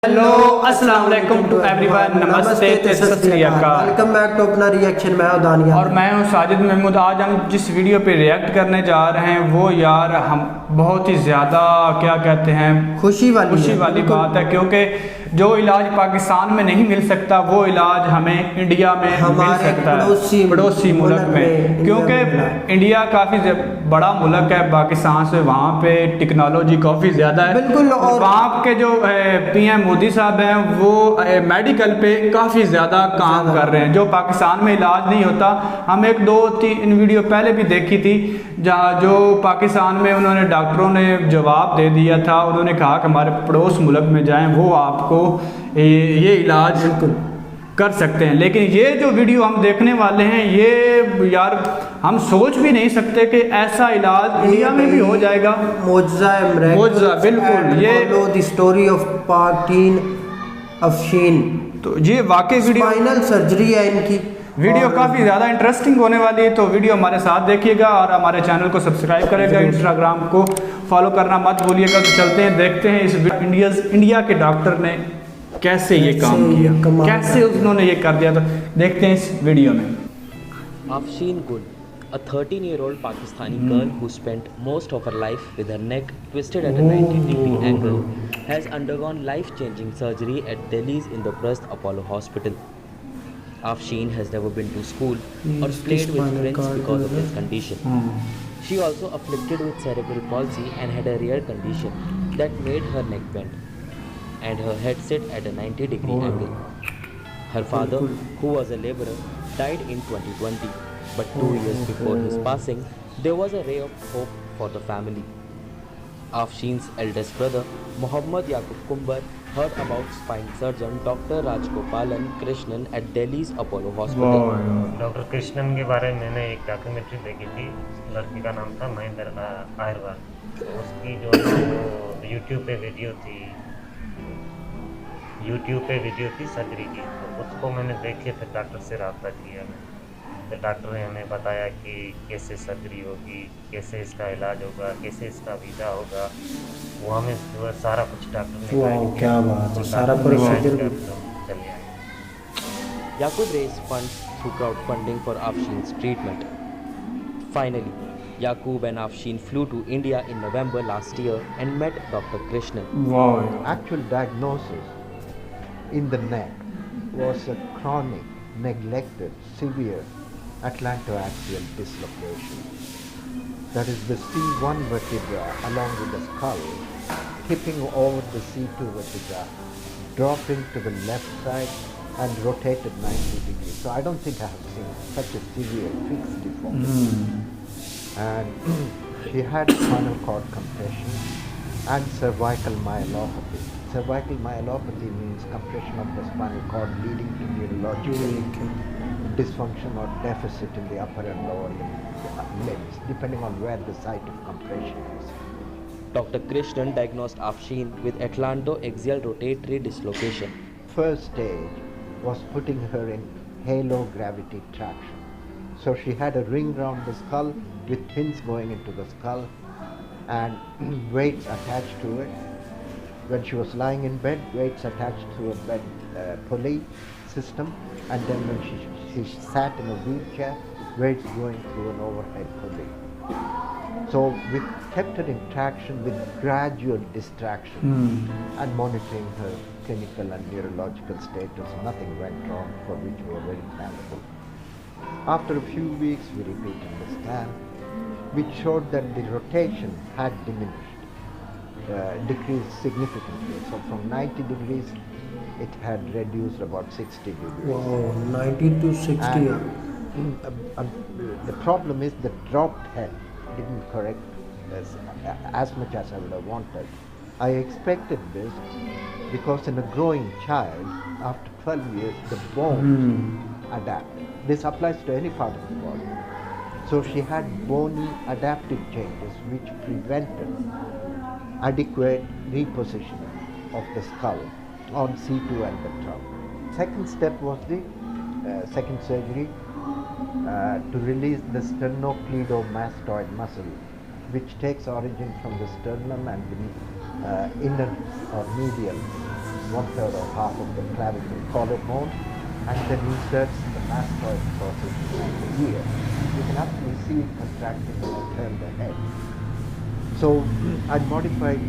Hello अस्सलाम वालेकुम to everyone, नमस्ते सत श्री अकाल। वेलकम बैक टू अपना रिएक्शन। मैं हूं दानिया और मैं हूं साजिद महमूद। आज हम जिस वीडियो पे रिएक्ट करने जा रहे हैं वो यार हम बहुत ही ज़्यादा क्या कहते हैं खुशी वाली बात है, क्योंकि जो इलाज पाकिस्तान में नहीं मिल सकता वो इलाज हमें इंडिया में मिल सकता है, पड़ोसी मुल्क में। क्योंकि इंडिया काफ़ी बड़ा मुल्क है पाकिस्तान से, वहाँ पे टेक्नोलॉजी काफ़ी ज़्यादा है बिल्कुल। और वहाँ के जो पीएम मोदी साहब हैं वो मेडिकल पे काफ़ी ज़्यादा काम कर रहे हैं, जो पाकिस्तान में इलाज नहीं होता। हम एक दो तीन वीडियो पहले भी देखी थी जहाँ जो पाकिस्तान में उन्होंने डॉक्टरों ने जवाब दे दिया था, उन्होंने कहा कि हमारे पड़ोस मुल्क में जाएं, वो आपको ये इलाज कर सकते हैं। लेकिन ये जो वीडियो हम देखने वाले हैं ये यार हम सोच भी नहीं सकते कि ऐसा इलाज इंडिया में भी हो जाएगा। मौजज़ा बिल्कुल। ये द स्टोरी ऑफ पार्टीन अफशीन, तो ये वाकई वीडियो फाइनल सर्जरी है इनकी। वीडियो काफ़ी ज़्यादा इंटरेस्टिंग होने वाली है, तो वीडियो हमारे साथ देखिएगा और हमारे चैनल को सब्सक्राइब करेगा, इंस्टाग्राम को फॉलो करना मत भूलिएगा। तो चलते हैं, देखते हैं इस इंडिया के डॉक्टर ने कैसे ये काम किया, कैसे उन्होंने ये कर दिया। तो देखते हैं इस वीडियो में। Afshin Gul, a 13-year-old Pakistani girl who spent most of her life with her neck twisted at a 90-degree angle, has undergone life-changing surgery at Delhi's Indraprasth Apollo Hospital. Afshin has never been to school or played with friends because of his condition. She also afflicted with cerebral palsy and had a rare condition that made her neck bend and her head sit at a 90-degree angle. Her father, who was a laborer, died in 2020, but 2 years before his passing, there was a ray of hope for the family. Afshin's eldest brother, Mohammad Yaqub Kumbar, heard about spine surgeon Dr. Rajgopalan Krishnan at Delhi's Apollo Hospital. Doctor Krishnan के बारे में मैंने एक documentary देखी थी, लड़की का नाम था महेंद्र आयरवाल। उसकी जो यूट्यूब पे वीडियो थी सर्जरी की, तो उसको मैंने देखी, फिर डॉक्टर से रब्ता किया मैं। तो डॉक्टर ने हमें बताया कि कैसे सर्जरी होगी, कैसे इसका इलाज होगा, कैसे इसका वीज़ा होगा, वो हमें जो है सारा कुछ डॉक्टर ने क्या बात है, सारा प्रोसीजर चले आए। Yaqub raised funds through crowdfunding for Afshin's treatment. Finally, Yaqub and Afshin flew to India in November last year and met Dr. Krishnan. Actual diagnosis in the neck was a chronic, neglected, severe atlantoaxial dislocation. That is the C1 vertebra along with the skull tipping over the C2 vertebra, dropping to the left side and rotated 90 degrees. So I don't think I have seen such a severe fixed deformity. And she had spinal cord compression and cervical myelopathy. Cervical myelopathy means compression of the spinal cord leading to neurological dysfunction or deficit in the upper and lower limbs, depending on where the site of compression is. Dr. Krishnan diagnosed Afshin with atlantoaxial rotatory dislocation. First stage was putting her in halo gravity traction. So she had a ring round the skull with pins going into the skull and weights attached to it. When she was lying in bed, weights attached to a bed pulley system, and then when she sat in a wheelchair, weights going through an overhead pulley. So we kept her in traction with gradual distraction and monitoring her clinical and neurological status. Nothing went wrong, for which we were very thankful. After a few weeks, we repeated the scan, which showed that the rotation had diminished, decreased significantly. So from 90 degrees, it had reduced about 60 degrees. Wow, 90 to 60. The problem is the dropped head didn't correct as much as I would have wanted. I expected this because in a growing child, after 12 years, the bones adapt. This applies to any part of the body. So she had bony adaptive changes which prevented adequate repositioning of the skull on C2 and the trunk. Second step was the second surgery to release the sternocleidomastoid muscle, which takes origin from the sternum and the inner or medial 1/3 or half of the clavicle collarbone, and then inserts the mastoid process in the ear. You can actually see it contracting when you turn the head. So I modified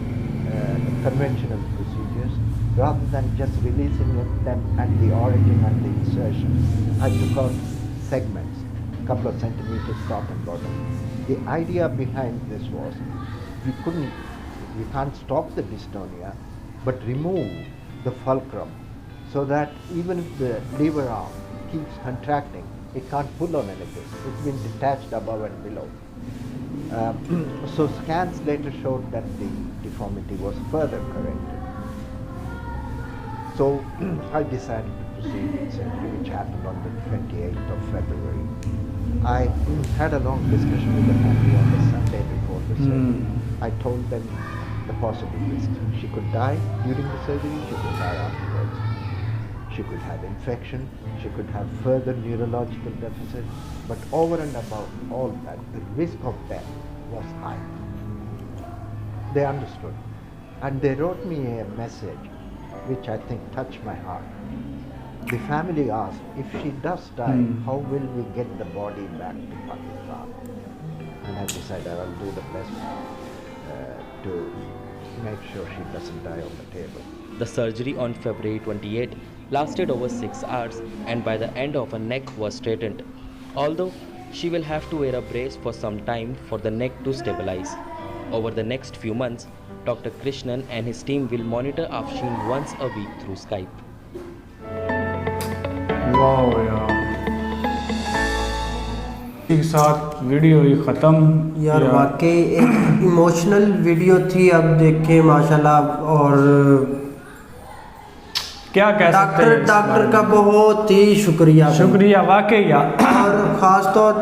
conventional procedures. Rather than just releasing them at the origin and the insertion, I took out segments, a couple of centimeters top and bottom. The idea behind this was we can't stop the dystonia, but remove the fulcrum so that even if the lever arm keeps contracting, it can't pull on anything. It's been detached above and below. So scans later showed that the deformity was further corrected. So I decided to proceed with surgery, which happened on the 28th of February. I had a long discussion with the family on the Sunday before the surgery. I told them the possible risks. She could die during the surgery, she could die afterwards. She could have infection, she could have further neurological deficit, but over and above all that, the risk of death was high. They understood, and they wrote me a message which I think touched my heart. The family asked, if she does die, how will we get the body back to Pakistan? And I decided I'll do the best to make sure she doesn't die on the table. The surgery on February 28 lasted over 6 hours, and by the end of her neck was straightened. Although she will have to wear a brace for some time for the neck to stabilize. Over the next few months, Dr. Krishnan and his team will monitor Afshin once a week through Skype. वाह यार, एक साथ video ही ख़त्म यार वाकई एक emotional video थी। अब देखें माशाल्लाह, और क्या कह सकते हैं डॉक्टर का बहुत ही शुक्रिया वाकई यार। और ख़ास तौर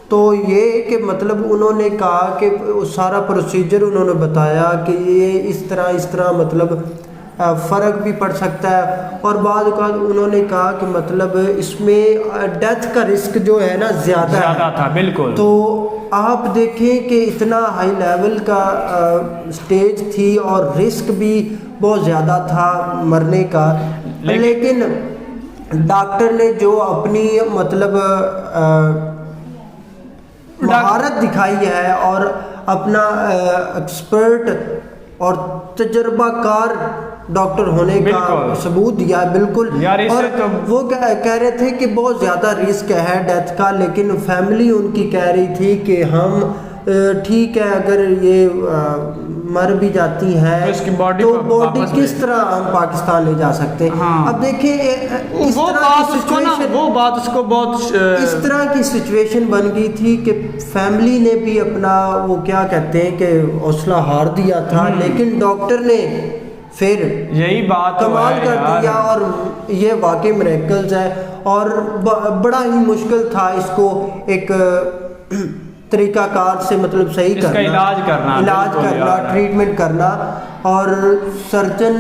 तो ये कि मतलब उन्होंने कहा कि सारा प्रोसीजर उन्होंने बताया कि ये इस तरह मतलब फ़र्क भी पड़ सकता है, और बाद उन्होंने कहा कि मतलब इसमें डेथ का रिस्क जो है ना ज़्यादा था। बिल्कुल। तो आप देखें कि इतना हाई लेवल का स्टेज थी और रिस्क भी बहुत ज़्यादा था मरने का, लेकिन डॉक्टर ने जो अपनी मतलब महारत दिखाई है और अपना एक्सपर्ट और तजर्बाकार डॉक्टर होने का सबूत दिया है। बिल्कुल। और तो वो कह रहे थे कि बहुत ज़्यादा रिस्क है डेथ का, लेकिन फैमिली उनकी कह रही थी कि हम ठीक है, अगर ये मर भी जाती है तो बॉडी किस तरह हम पाकिस्तान ले जा सकते हैं। हाँ। अब देखिए इस तरह की सिचुएशन बन गई थी कि फैमिली ने भी अपना वो क्या कहते हैं कि हौसला हार दिया था, लेकिन डॉक्टर ने फिर यही बात कमाल कर दिया, और ये वाकई मिरेकल्स है। और बड़ा ही मुश्किल था इसको एक तरीकाकार से मतलब सही करना, इलाज करना, ट्रीटमेंट करना, और सर्जन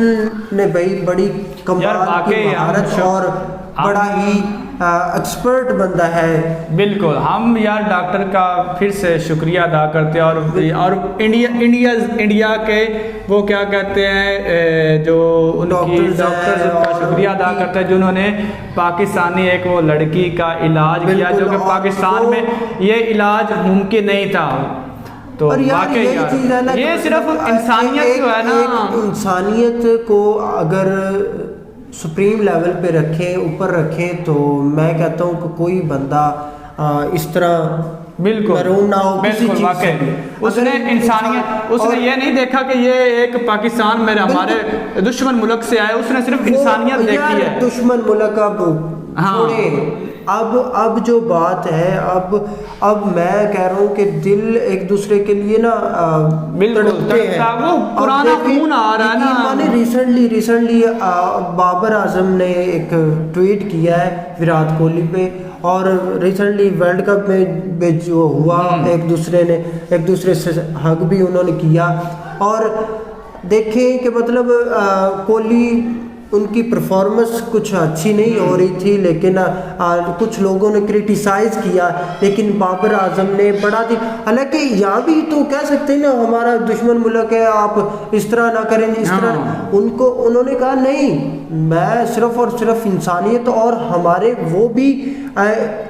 ने भाई बड़ी कमाल की महारत और बड़ा ही एक्सपर्ट बंदा है। बिल्कुल, हम यार डॉक्टर का फिर से शुक्रिया अदा करते हैं, और इंडिया के वो क्या कहते हैं जो डॉक्टर्स का शुक्रिया अदा करते हैं जिन्होंने पाकिस्तानी एक वो लड़की का इलाज किया, जो कि पाकिस्तान में ये इलाज मुमकिन नहीं था। तो वाकई ये सिर्फ इंसानियत जो है ना, इंसानियत को अगर सुप्रीम लेवल पे रखें, ऊपर रखें, तो मैं कहता हूँ कि कोई बंदा इस तरह बिल्कुल मरून ना हो किसी चीज़ से। उसने इंसानियत, उसने ये नहीं देखा कि ये एक पाकिस्तान में हमारे दुश्मन मुल्क से आए, उसने सिर्फ इंसानियत देखी है। दुश्मन मुल्क अब अब जो बात है, अब मैं कह रहा हूँ कि दिल एक दूसरे के लिए ना तड़पते हैं। वो पुराना खून आ रहा है ना। मैंने रिसेंटली बाबर आजम ने एक ट्वीट किया है विराट कोहली पे, और रिसेंटली वर्ल्ड कप में जो हुआ एक दूसरे से हग भी उन्होंने किया। और देखें कि मतलब कोहली उनकी परफॉर्मेंस कुछ अच्छी नहीं हो रही थी, लेकिन कुछ लोगों ने क्रिटिसाइज़ किया, लेकिन बाबर आजम ने बड़ा दिन, हालांकि यहाँ भी तो कह सकते हैं ना हमारा दुश्मन मुल्क है, आप इस तरह ना करें, इस तरह उन्होंने कहा नहीं, मैं सिर्फ और सिर्फ इंसानियत और हमारे वो भी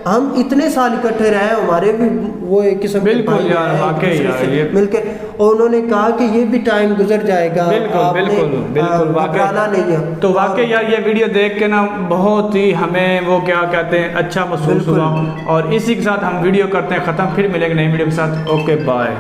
हम इतने साल इकट्ठे रहे, हमारे भी वो एक किस्म के भाई हैं मिलकर, और उन्होंने कहा कि ये भी टाइम गुजर जाएगा, बिल्कुल घबराना नहीं है। तो वाकई यार ये वीडियो देख के ना बहुत ही हमें वो क्या कहते हैं अच्छा महसूस हुआ, और इसी के साथ हम वीडियो करते हैं ख़त्म, फिर मिलेंगे नई वीडियो के साथ। Okay bye.